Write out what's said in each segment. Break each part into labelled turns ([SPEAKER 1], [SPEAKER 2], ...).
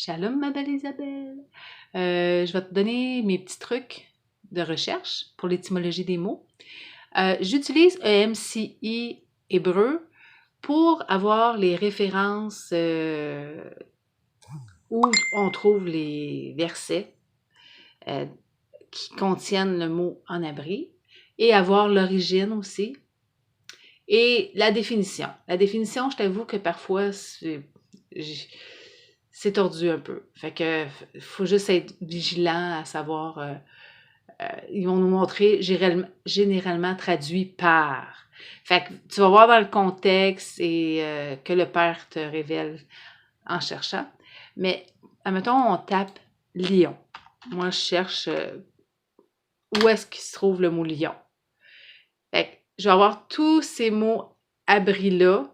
[SPEAKER 1] Shalom, ma belle Isabelle. Je vais te donner mes petits trucs de recherche pour l'étymologie des mots. J'utilise EMCI hébreu pour avoir les références où on trouve les versets euh, qui contiennent le mot en abri et avoir l'origine aussi. Et la définition. La définition, je t'avoue que parfois, c'est tordu un peu. Fait que faut juste être vigilant à savoir. Ils vont nous montrer généralement traduit par. Fait que tu vas voir dans le contexte et que le père te révèle en cherchant. Mais, admettons, on tape lion. Moi, je cherche où est-ce qu'il se trouve le mot lion. Fait que je vais avoir tous ces mots abris-là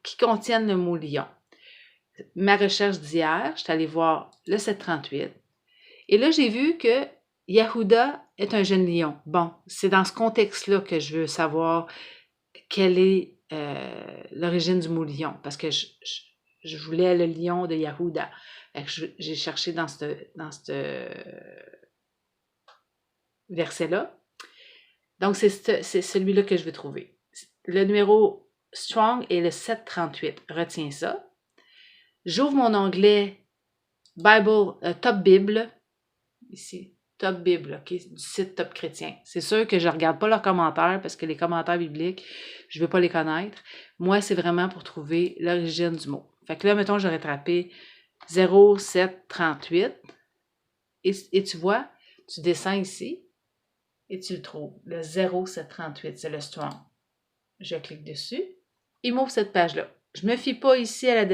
[SPEAKER 1] qui contiennent le mot lion. Ma recherche d'hier, je suis allée voir le 738. Et là, j'ai vu que Yehuda est un jeune lion. Bon, c'est dans ce contexte-là que je veux savoir quelle est l'origine du mot lion, parce que je voulais le lion de Yehuda. J'ai cherché dans ce verset-là. Donc, c'est celui-là que je veux trouver. Le numéro strong est le 738. Retiens ça. J'ouvre mon onglet Bible, Top Bible, ici, Top Bible, OK, du site Top Chrétien. C'est sûr que je ne regarde pas leurs commentaires parce que les commentaires bibliques, je ne veux pas les connaître. Moi, c'est vraiment pour trouver l'origine du mot. Fait que là, mettons, j'aurais tapé 0738 et tu vois, tu descends ici et tu le trouves. Le 0738, c'est le strong. Je clique dessus. Il m'ouvre cette page-là. Je ne me fie pas ici à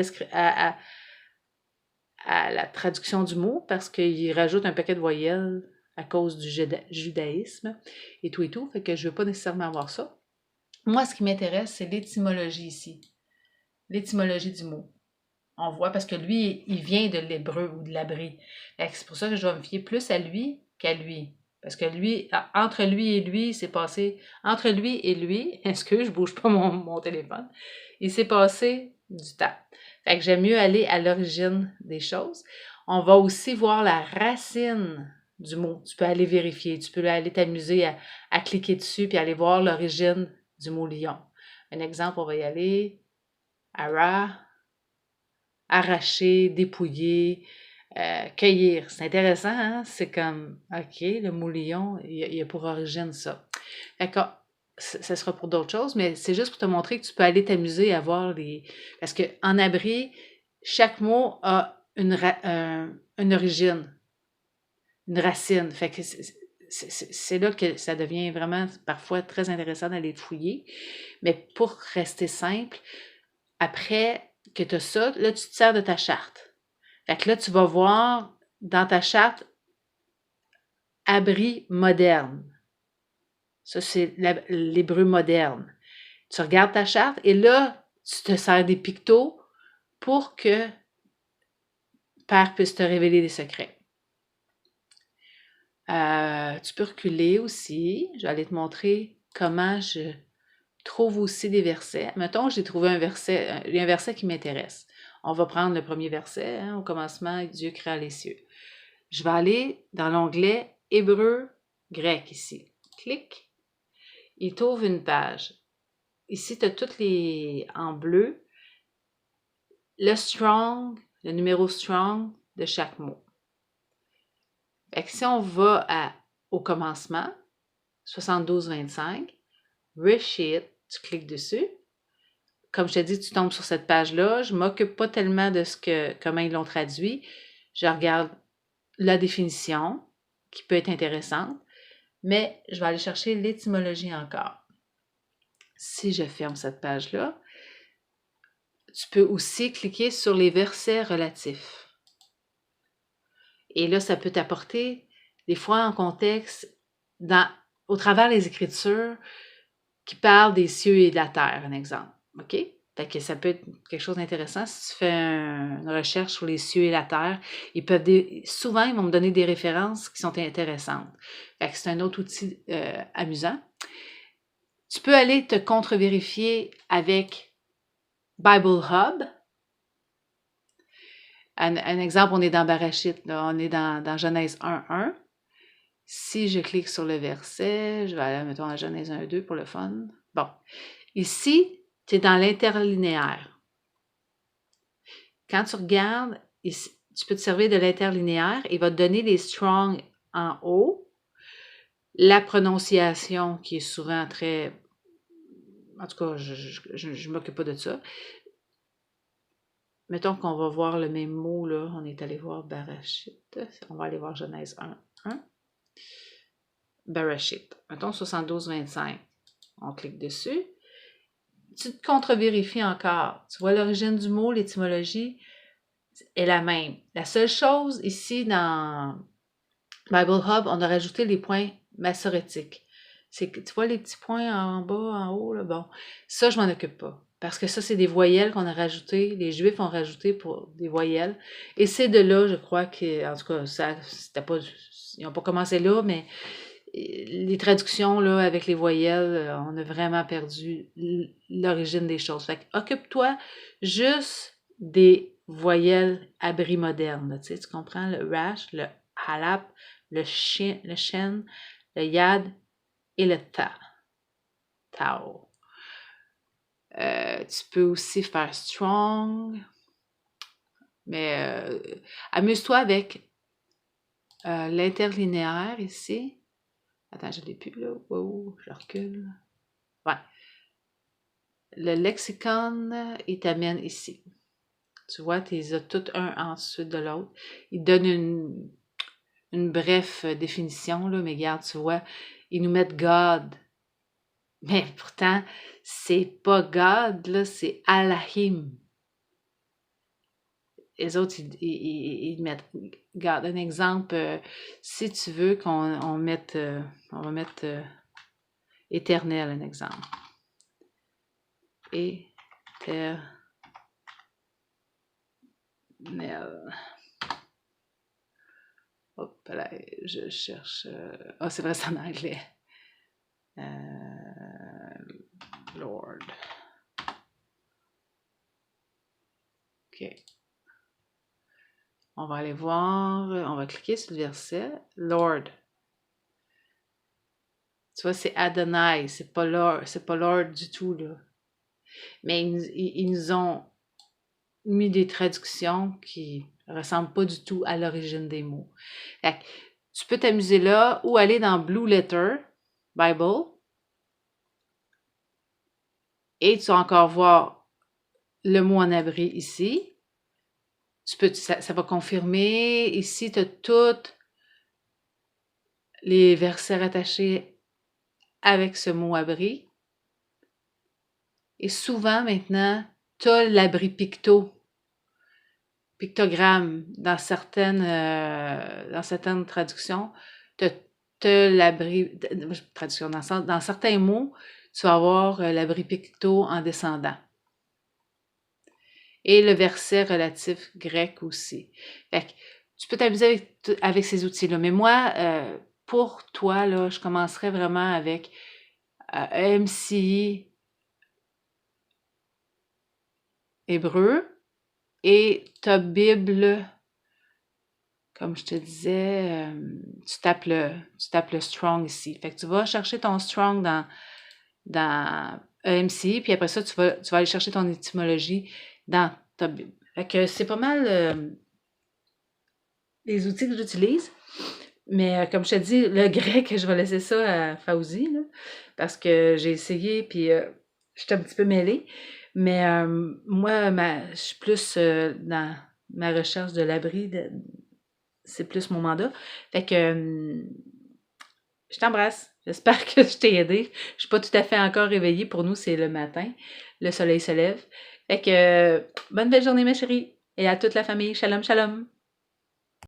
[SPEAKER 1] la traduction du mot parce qu'il rajoute un paquet de voyelles à cause du judaïsme et tout. Fait que je ne veux pas nécessairement avoir ça. Moi, ce qui m'intéresse, c'est l'étymologie ici. L'étymologie du mot. On voit parce que lui, il vient de l'hébreu ou de l'abri. C'est pour ça que je dois me fier plus à lui qu'à lui. Parce que lui, entre lui et lui, c'est passé. Entre lui et lui, est-ce que je bouge pas mon téléphone? Il s'est passé du temps. Fait que j'aime mieux aller à l'origine des choses. On va aussi voir la racine du mot. Tu peux aller vérifier, tu peux aller t'amuser à cliquer dessus puis aller voir l'origine du mot lion. Un exemple, on va y aller. Ara, arracher, dépouiller, cueillir. C'est intéressant, hein? C'est comme, OK, le mot lion, il y a pour origine ça. D'accord. Ça sera pour d'autres choses, mais c'est juste pour te montrer que tu peux aller t'amuser à voir les... Parce qu'en abri, chaque mot a une origine, une racine. Fait que c'est là que ça devient vraiment parfois très intéressant d'aller fouiller. Mais pour rester simple, après que tu as ça, là, tu te sers de ta charte. Fait que là, tu vas voir dans ta charte abri moderne. Ça, c'est l'hébreu moderne. Tu regardes ta charte et là, tu te sers des pictos pour que Père puisse te révéler des secrets. Tu peux reculer aussi. Je vais aller te montrer comment je trouve aussi des versets. Mettons, j'ai trouvé un verset qui m'intéresse. On va prendre le premier verset, hein, au commencement, Dieu créa les cieux. Je vais aller dans l'onglet hébreu grec ici. Clic. Il t'ouvre une page. Ici, tu as toutes les en bleu, le strong, le numéro strong de chaque mot. Fait que si on va au commencement, 72-25, Reshit, tu cliques dessus. Comme je te dis, tu tombes sur cette page-là. Je ne m'occupe pas tellement de comment ils l'ont traduit. Je regarde la définition, qui peut être intéressante, mais je vais aller chercher l'étymologie encore. Si je ferme cette page-là, tu peux aussi cliquer sur les versets relatifs. Et là, ça peut t'apporter, des fois en contexte, au travers des Écritures, qui parlent des cieux et de la terre, un exemple. OK? Fait que ça peut être quelque chose d'intéressant. Si tu fais une recherche sur les cieux et la terre, souvent, ils vont me donner des références qui sont intéressantes. Fait que c'est un autre outil amusant. Tu peux aller te contre-vérifier avec Bible Hub. Un exemple, on est dans Barachite, là, on est dans Genèse 1:1. Si je clique sur le verset, je vais aller, mettons, à Genèse 1:2 pour le fun. Bon, ici, tu es dans l'interlinéaire. Quand tu regardes, ici, tu peux te servir de l'interlinéaire. Il va te donner les strong en haut. La prononciation qui est souvent très... En tout cas, je ne m'occupe pas de ça. Mettons qu'on va voir le même mot, là. On est allé voir Barachite. On va aller voir Genèse 1:1. Barachite. Mettons 72-25. On clique dessus. Tu te contre-vérifies encore. Tu vois l'origine du mot, l'étymologie est la même. La seule chose ici dans Bible Hub, on a rajouté les points massorétiques. C'est que tu vois les petits points en bas, en haut, là, bon. Ça, je m'en occupe pas. Parce que ça, c'est des voyelles qu'on a rajoutées. Les Juifs ont rajouté pour des voyelles. Et c'est de là, je crois que, en tout cas, ça, c'était pas, ils n'ont pas commencé là, mais les traductions, là, avec les voyelles, on a vraiment perdu l'origine des choses. Fait que occupe-toi juste des voyelles abri modernes. Tu comprends? Le rash, le halap, le shen, le yad et le ta. Tao. Tu peux aussi faire strong. Mais amuse-toi avec l'interlinéaire ici. Attends, je ne l'ai plus là. Wow, je recule. Ouais. Le lexicon, il t'amène ici. Tu vois, tu les as toutes un ensuite de l'autre. Il donne une brève définition, là, mais regarde, tu vois, ils nous mettent God. Mais pourtant, c'est pas God, là, c'est Allahim. Les autres, ils mettent God. Un exemple, si tu veux qu'on mette, on va mettre éternel, un exemple. Éternel. Hop là, je cherche. Ah, c'est vrai, c'est en anglais. Lord. OK. On va aller voir. On va cliquer sur le verset. Lord. Tu vois, c'est Adonai. C'est pas Lord du tout, là. Mais ils nous ont mis des traductions qui ne ressemblent pas du tout à l'origine des mots. Fait que, tu peux t'amuser là ou aller dans Blue Letter Bible et tu vas encore voir le mot en abri ici. Ça va confirmer. Ici, tu as tous les versets rattachés avec ce mot abri. Et souvent, maintenant, tu as l'abri pictogramme dans certaines traductions. Tu as l'abri, traduction, dans certains mots, tu vas avoir l'abri picto en descendant. Et le verset relatif grec aussi. Fait que tu peux t'amuser avec ces outils-là. Mais moi, pour toi, là, je commencerais vraiment avec MCI hébreu et ta Bible, comme je te disais, tu tapes le strong ici. Fait que tu vas chercher ton strong dans EMCI, puis après ça, tu vas aller chercher ton étymologie dans ta Bible. Fait que c'est pas mal les outils que j'utilise. Mais comme je te dis, le grec, je vais laisser ça à Fauzi, là, parce que j'ai essayé, puis je suis un petit peu mêlée. Mais moi, je suis plus dans ma recherche de l'abri, c'est plus mon mandat. Fait que je t'embrasse. J'espère que je t'ai aidé. Je suis pas tout à fait encore réveillée. Pour nous, c'est le matin. Le soleil se lève. Fait que bonne belle journée, ma chérie. Et à toute la famille. Shalom, shalom.